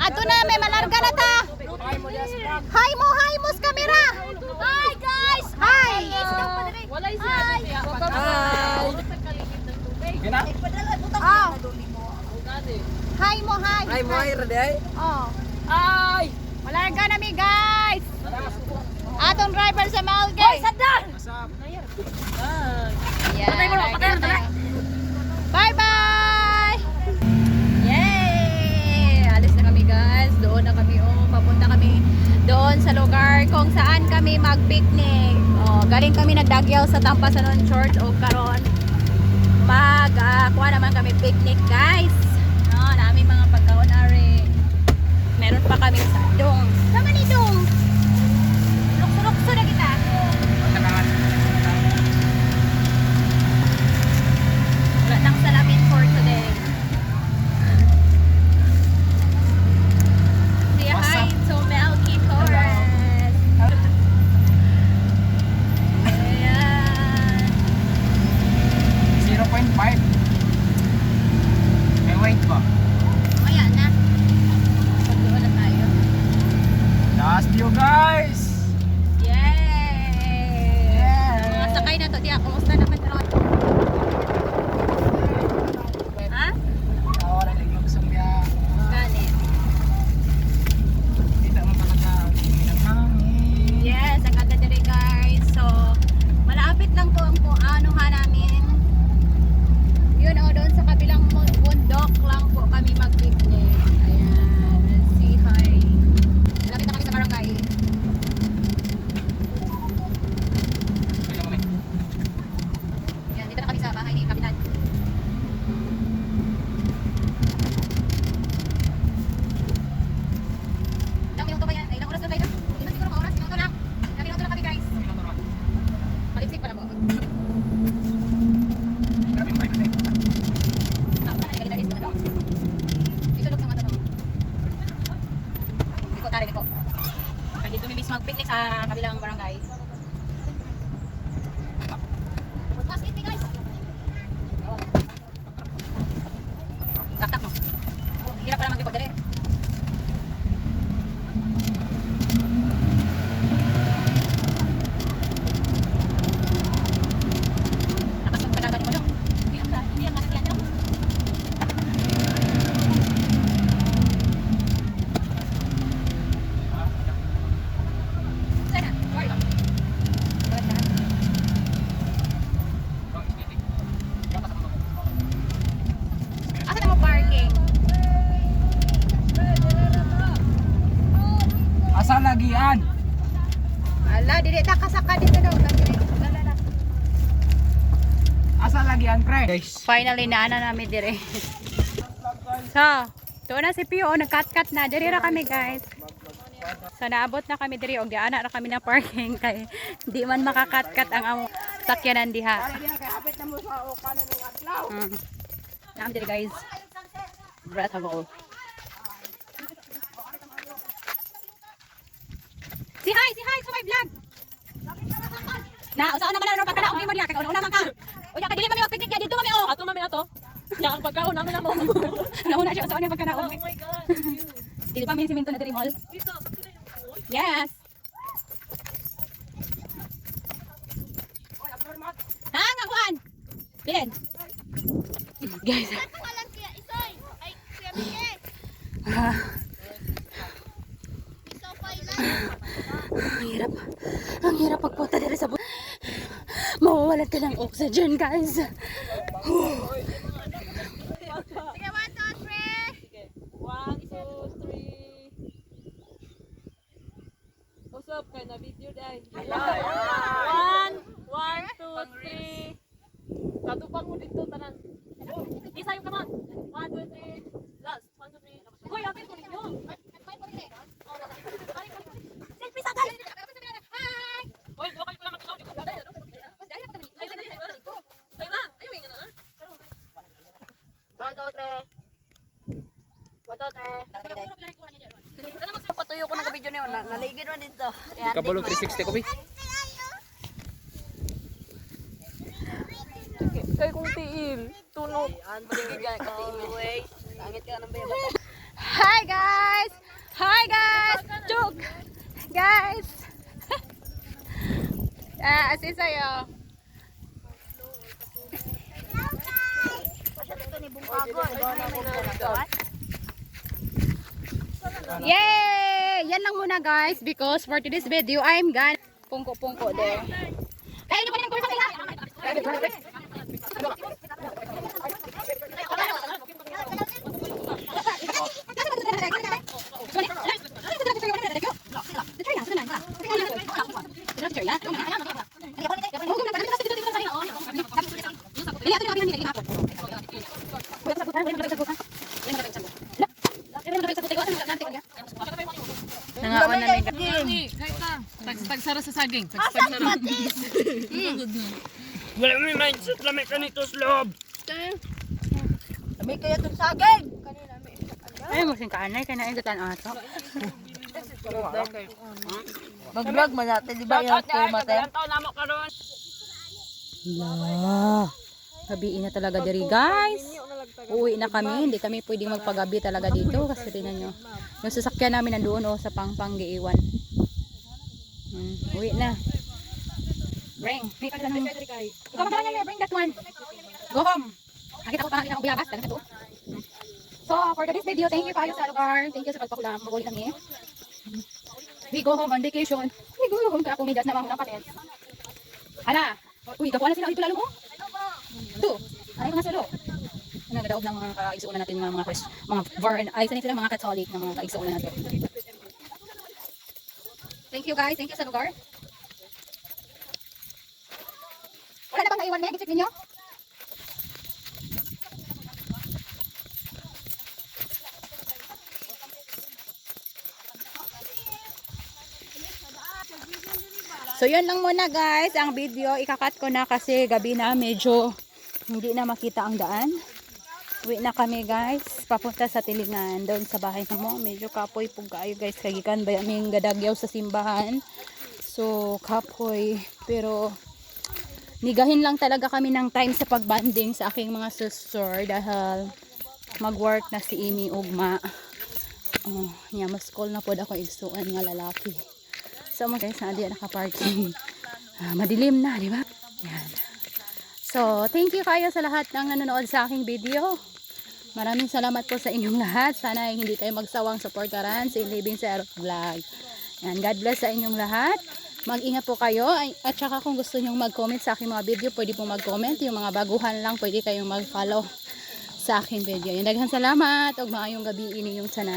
Ato na, may malarga na ta. Hi mo, camera. Hi guys. Hi. Hi. Oh. Hi mo, hi. Ay, mo ay ready. Oh. Ay. Malarga na mi guys. Atong driver sa Malgay. Hoy, sadal. Bye-bye. Yay! Alis na kami guys. Doon na kami. Papunta kami doon sa lugar kung saan kami mag-picnic. Galing kami nagdagyaw sa Tampasanon Church o karon kuha naman kami picnic guys. Namin mga pagkaon ari. Meron pa kami sa dong. Sama ni dong. Lukso na kita. Wala nang salamin for today. Say hi to Melky Torres. Ayan. 0.5. May weight ba? Ayan na. Pagluwa na tayo. Last view guys! Yay! Mga sakay na to. Diya, kumusta naman ron? Ha? Tawaran yung lugsong niya. Ganit. Kita mo talaga ang hangin. Yes, ang ganda diri guys. So, malapit lang to ang anuhan namin. Yun doon sa kabilang bundok lang po kami mag-picnic. Ayan, let's see, hi. Malapit na kami sa barangay. Yan, dito na kami sa bahay ni Kapitan. Ilang minuto ba yan? Ilang oras na tayo? Hindi siguro mga oras, minuto lang. Ilang minuto lang kami guys. Malipsik pala po. Grabe yung bike. Dito may mag-picnic sa kabilang barangay. Tak mo. Hirap pala mag-record dali. Lakas ng tagagan mo dong. Hindi ang nakakyan dong. Sana, where are you? Asa mo parking? Asa lagian? Ala, dili ta kasaka dito daw. Dala. Asa lagian pre? Guys. Finally naana namin dire. So, doon na si Pio, nag-cut na. Dire ra kami guys. So naabot na kami diri og giana na kami na parking kay di man makakat-kat ang among sakyanan diha. Kapit na mo sa kanan ng adlaw. Naam diri guys. Breathable. Si hi sa my vlog. Na, usa na man na pagkala og mo diha kay una man ka. Unya ka dili man mag-picnic ya dito mami oh. Ato mami ato. Ya ang pagkaon namin mo. Nauna siya usa na pagkala og. Oh my god. Dili pa mi siminto na diri mall. Yes. Hang akuan. Bilin. Guys. Ang hirap pagpunta dito sa mawawalan ka ng oxygen guys. Sige, 1, 2, 3. Usap kay na video dai. 1, 2, 3. Katupang mo dito tanan. Isa yung kamot. 1, 2, 3. Last. 1, 2, 3. Hoy, apil ko ninyo. Selfie sa guys. Hi. Hoy, lokal ko lang ako. Ay na. Ayaw nga na. 1, 2, 3. 1, 2, 3. Patuyo ko ng video niyo. Naligid mo dito. Kabulog 360 ko bi. Kay kong tiil. Tunog. Hi guys! Assist sa'yo. Yay! Yan lang muna guys because for today's video, I'm gone. Pungko-pungko din. Kaya nyo pa rin ang kursa nila. Nangaon na may Tagsara sa saging. Tagsara. Wala may mindset lamig ka nito sa loob. Kami kaya itong saging. Ay, musing kaanay ka na ingatan ato. Mag-vlog man natin, di ba yung mate? La. Gabiin na talaga diri guys. Uuwi na kami, hindi kami pwedeng magpagabi talaga dito kasi tingnan nyo. Yung sasakyan namin nandoon sa Pangpang Giiwan. Uwi na. Bring. Ikaw magdala niya, bring that one. Go home. Nakita ko pa ilang buyabas, talaga to. So, for today's video, thank you kayo sa lugar. Thank you sa pagpakulam. Mag-uli kami. We go home on vacation. We go home ka kumidas na mga kapatid. Ana, uy, gawa na sila dito lalo mo. Ito, ano yung mga salo? Ano nagadaog ng mga kaigsuunan natin mga foreign, ay sanay sila mga Catholic ng mga kaigsuunan natin. Thank you guys, thank you sa lugar. Wala na bang naiwan na, check ninyo? So yun lang muna guys, ang video ikakat ko na kasi gabi na medyo hindi na makita ang daan. Uwi na kami guys, papunta sa Tilingan, doon sa bahay na mo. Medyo kapoy po kayo guys, kagikan ba aming gadagyaw sa simbahan. So kapoy, pero nigahin lang talaga kami ng time sa pagbanding sa aking mga sister dahil mag-work na si Amy ugma. Niya mas call na po ako igsuan nga lalaki. So mga guys, hindi naka-parking. Madilim na, di ba? Yan. So, thank you kayo sa lahat ng nanonood sa aking video. Maraming salamat po sa inyong lahat. Sana hindi kayo magsawang supportaran sa Living Zero Vlog. Yan, God bless sa inyong lahat. Mag-ingat po kayo. At saka kung gusto nyong mag-comment sa aking mga video, pwede po mag-comment. Yung mga baguhan lang, pwede kayong mag-follow sa aking video. Yan, daghang salamat. Ug maayong gabi inyong tanan.